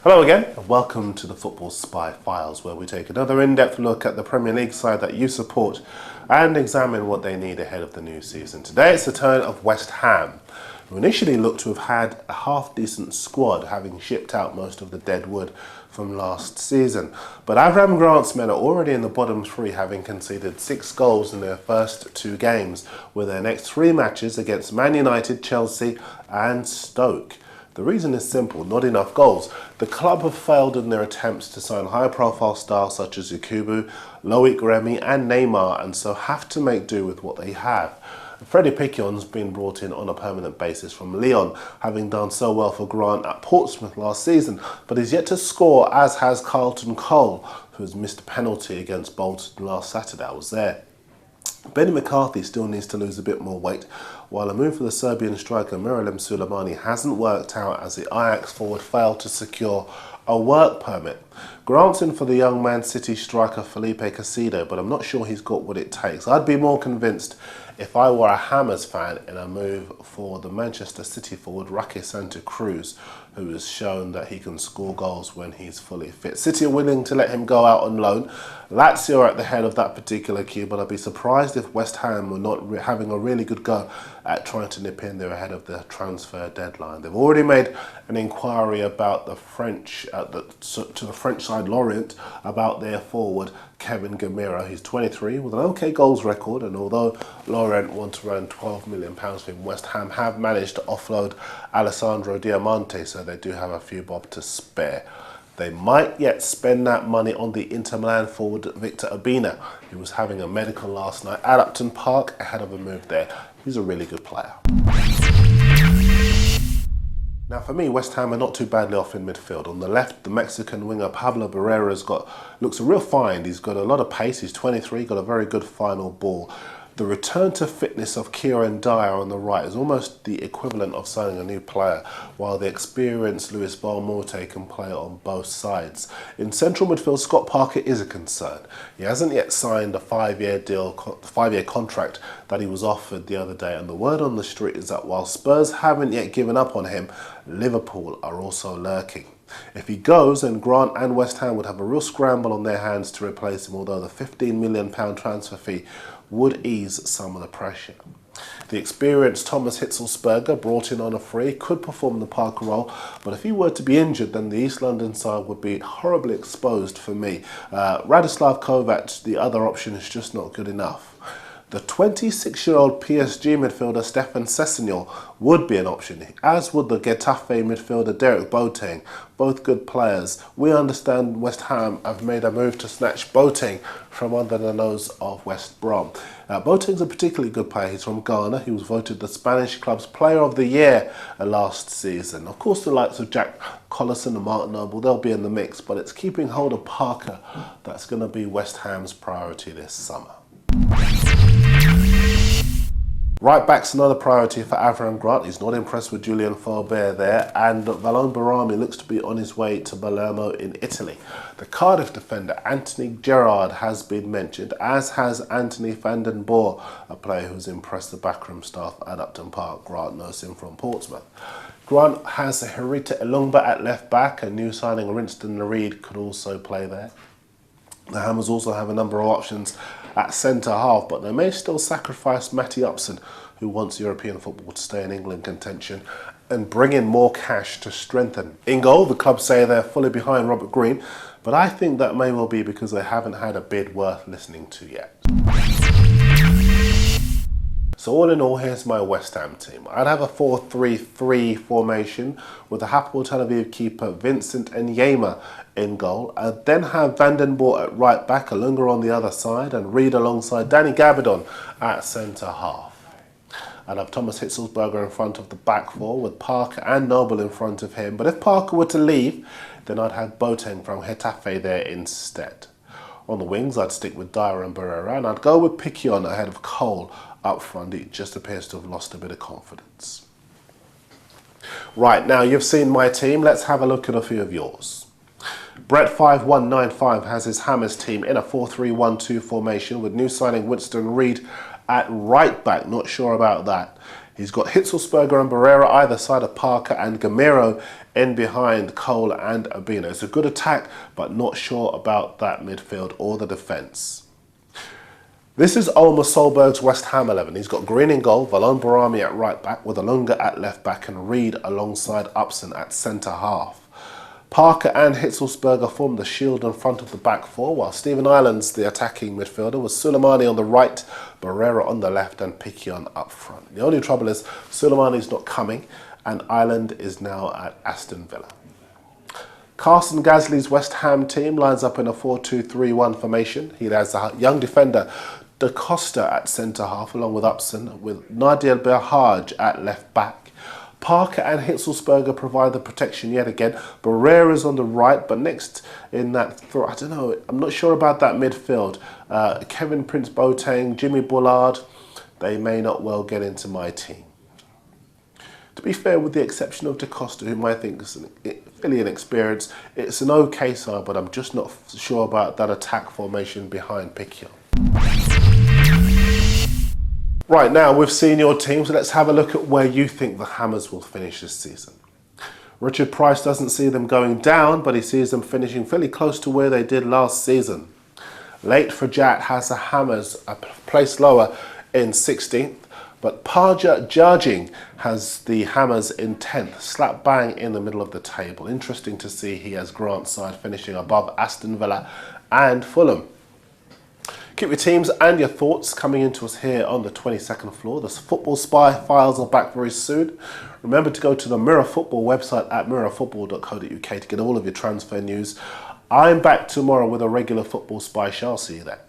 Hello again, and welcome to the Football Spy Files, where we take another in-depth look at the Premier League side that you support and examine what they need ahead of the new season. Today it's the turn of West Ham, who initially looked to have had a half-decent squad, having shipped out most of the dead wood from last season. But Avram Grant's men are already in the bottom three, having conceded 6 goals in their first 2 games, with their next 3 matches against Man United, Chelsea and Stoke. The reason is simple: not enough goals. The club have failed in their attempts to sign high-profile stars such as Yakubu, Loic Remy and Neymar, and so have to make do with what they have. Freddie Piquion's been brought in on a permanent basis from Lyon, having done so well for Grant at Portsmouth last season, but he's yet to score, as has Carlton Cole, who has missed a penalty against Bolton last Saturday. I was there. Benny McCarthy still needs to lose a bit more weight, while a move for the Serbian striker Miralem Suleimani hasn't worked out, as the Ajax forward failed to secure a work permit. Grant's in for the young Man City striker Felipe Caicedo, but I'm not sure he's got what it takes. I'd be more convinced if I were a Hammers fan in a move for the Manchester City forward Raque Santa Cruz, who has shown that he can score goals when he's fully fit. City are willing to let him go out on loan. Lazio are at the head of that particular queue, but I'd be surprised if West Ham were not having a really good go at trying to nip in there ahead of the transfer deadline. They've already made an inquiry about the French, to the French side Lorient, about their forward Kevin Gamira. He's 23 with an okay goals record, and although Lorient want around £12 million for him, West Ham have managed to offload Alessandro Diamante, so they do have a few bob to spare. They might yet spend that money on the Inter Milan forward Victor Obina. He was having a medical last night at Upton Park ahead of a move there. He's a really good player. Now for me, West Ham are not too badly off in midfield. On the left, the Mexican winger Pablo Barrera's looks a real find. He's got a lot of pace, he's 23, got a very good final ball. The return to fitness of Kieran Dyer on the right is almost the equivalent of signing a new player, while the experienced Luis Belmonte can play on both sides. In central midfield, Scott Parker is a concern. He hasn't yet signed a 5-year contract that he was offered the other day, and the word on the street is that while Spurs haven't yet given up on him, Liverpool are also lurking. If he goes, then Grant and West Ham would have a real scramble on their hands to replace him, although the £15 million transfer fee would ease some of the pressure. The experienced Thomas Hitzelsberger, brought in on a free, could perform the Parker role, but if he were to be injured, then the East London side would be horribly exposed for me. Radislav Kovac, the other option, is just not good enough. The 26-year-old PSG midfielder Stefan Sessegnon would be an option, as would the Getafe midfielder Derek Boateng. Both good players. We understand West Ham have made a move to snatch Boateng from under the nose of West Brom. Boateng's a particularly good player. He's from Ghana. He was voted the Spanish club's Player of the Year last season. Of course, the likes of Jack Collison and Martin Noble, they'll be in the mix, but it's keeping hold of Parker that's going to be West Ham's priority this summer. Right back's another priority for Avram Grant. He's not impressed with Julian Faubert there, and Valone Barami looks to be on his way to Palermo in Italy. The Cardiff defender Anthony Gerrard has been mentioned, as has Anthony van den Boer, a player who's impressed the backroom staff at Upton Park. Grant knows him from Portsmouth. Grant has Herita Elungba at left back, and new signing Rinston Reed could also play there. The Hammers also have a number of options at centre-half, but they may still sacrifice Matty Upson, who wants European football to stay in England contention, and bring in more cash to strengthen. In goal, the club say they're fully behind Robert Green, but I think that may well be because they haven't had a bid worth listening to yet. So all in all, here's my West Ham team. I'd have a 4-3-3 formation with the Hapoel Tel Aviv keeper Vincent Enyema in goal. I'd then have Van den Boer at right back, Alunga on the other side, and Reed alongside Danny Gabidon at centre-half. I'd have Thomas Hitzelsberger in front of the back four, with Parker and Noble in front of him. But if Parker were to leave, then I'd have Boateng from Getafe there instead. On the wings, I'd stick with Dyer and Barrera, and I'd go with Piquion ahead of Cole up front. He just appears to have lost a bit of confidence. Right, now you've seen my team. Let's have a look at a few of yours. Brett5195 has his Hammers team in a 4-3-1-2 formation with new signing Winston Reed at right back. Not sure about that. He's got Hitzelsberger and Barrera either side of Parker, and Gamero in behind Cole and Abino. It's a good attack, but not sure about that midfield or the defence. This is Omar Solberg's West Ham 11. He's got Green in goal, Valon Barami at right back, with Alunga at left back and Reed alongside Upson at centre half. Parker and Hitzelsberger form the shield in front of the back four, while Stephen Ireland's the attacking midfielder, with Suleimani on the right, Barrera on the left and Piquion up front. The only trouble is Suleimani's not coming and Ireland is now at Aston Villa. Carson Gasly's West Ham team lines up in a 4-2-3-1 formation. He has a young defender Da Costa at centre half along with Upson, with Nadir Berhaj at left back. Parker and Hitzelsberger provide the protection yet again. Barrera's on the right, but next in that, I don't know, I'm not sure about that midfield. Kevin Prince Boateng, Jimmy Bullard, they may not well get into my team. To be fair, with the exception of Da Costa, whom I think is fairly inexperienced, it's an okay side, but I'm just not sure about that attack formation behind Piquion. Right, now we've seen your team, so let's have a look at where you think the Hammers will finish this season. Richard Price doesn't see them going down, but he sees them finishing fairly close to where they did last season. Late Frajat has the Hammers a place lower in 16th, but Parja Jarjing has the Hammers in 10th, slap bang in the middle of the table. Interesting to see he has Grant's side finishing above Aston Villa and Fulham. Keep your teams and your thoughts coming into us here on the 22nd floor. The Football Spy files are back very soon. Remember to go to the Mirror Football website at mirrorfootball.co.uk to get all of your transfer news. I'm back tomorrow with a regular Football Spy show. I'll see you there.